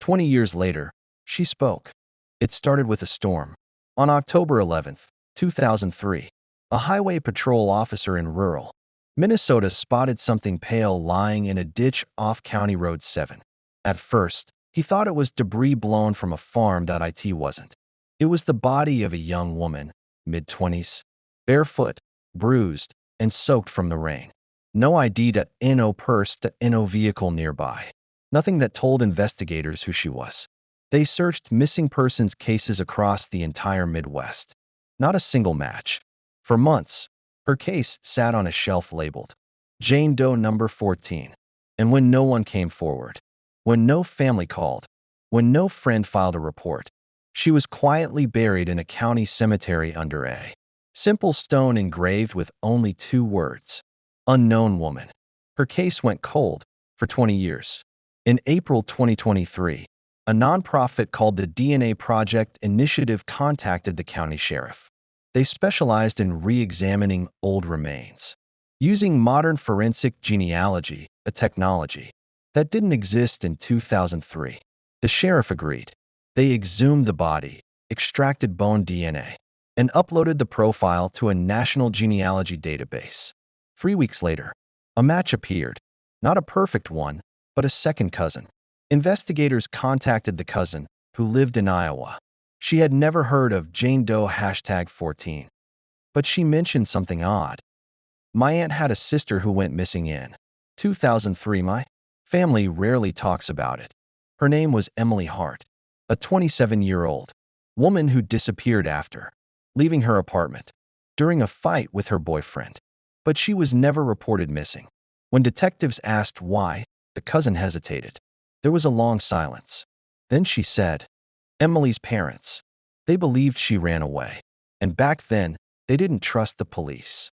20 years later, she spoke. It started with a storm. On October 11th, 2003, a highway patrol officer in rural Minnesota spotted something pale lying in a ditch off County Road 7. At first, he thought it was debris blown from a farm. It wasn't. It was the body of a young woman, mid-20s, barefoot, bruised, and soaked from the rain. No ID. No purse. No vehicle nearby. Nothing that told investigators who she was. They searched missing persons cases across the entire Midwest. Not a single match. For months, her case sat on a shelf labeled Jane Doe number 14. And when no one came forward, when no family called, when no friend filed a report, she was quietly buried in a county cemetery under a simple stone engraved with only 2 words, unknown woman. Her case went cold for 20 years. In April 2023, a nonprofit called the DNA Project Initiative contacted the county sheriff. They specialized in re-examining old remains, using modern forensic genealogy, a technology that didn't exist in 2003. The sheriff agreed. They exhumed the body, extracted bone DNA, and uploaded the profile to a national genealogy database. 3 weeks later, a match appeared. Not a perfect one, but a second cousin. Investigators contacted the cousin, who lived in Iowa. She had never heard of Jane Doe #14. But she mentioned something odd. My aunt had a sister who went missing in 2003. My family rarely talks about it. Her name was Emily Hart, a 27-year-old woman who disappeared after leaving her apartment during a fight with her boyfriend. But she was never reported missing. When detectives asked why, the cousin hesitated. There was a long silence. Then she said, Emily's parents. They believed she ran away. And back then, they didn't trust the police.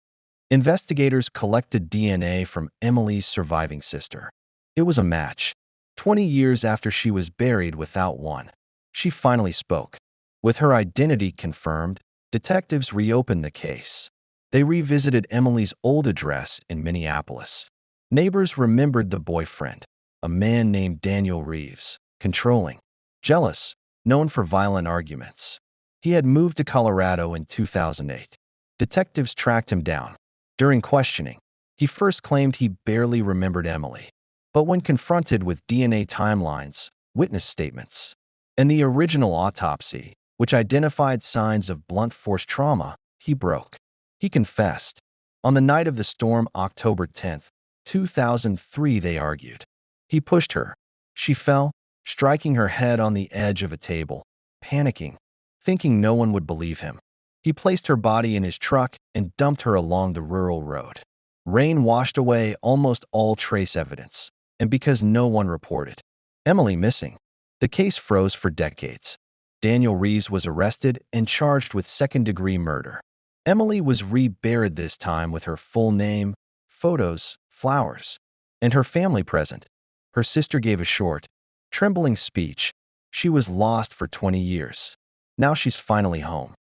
Investigators collected DNA from Emily's surviving sister. It was a match. 20 years after she was buried without one, she finally spoke. With her identity confirmed, detectives reopened the case. They revisited Emily's old address in Minneapolis. Neighbors remembered the boyfriend, a man named Daniel Reeves, controlling, jealous, known for violent arguments. He had moved to Colorado in 2008. Detectives tracked him down. During questioning, he first claimed he barely remembered Emily. But when confronted with DNA timelines, witness statements, and the original autopsy, which identified signs of blunt force trauma, he broke. He confessed. On the night of the storm, October 10th, 2003, they argued. He pushed her. She fell, striking her head on the edge of a table, panicking, thinking no one would believe him. He placed her body in his truck and dumped her along the rural road. Rain washed away almost all trace evidence, and because no one reported Emily missing, the case froze for decades. Daniel Reeves was arrested and charged with second-degree murder. Emily was reburied, this time with her full name, photos, flowers, and her family present. Her sister gave a short, trembling speech. She was lost for 20 years. Now she's finally home.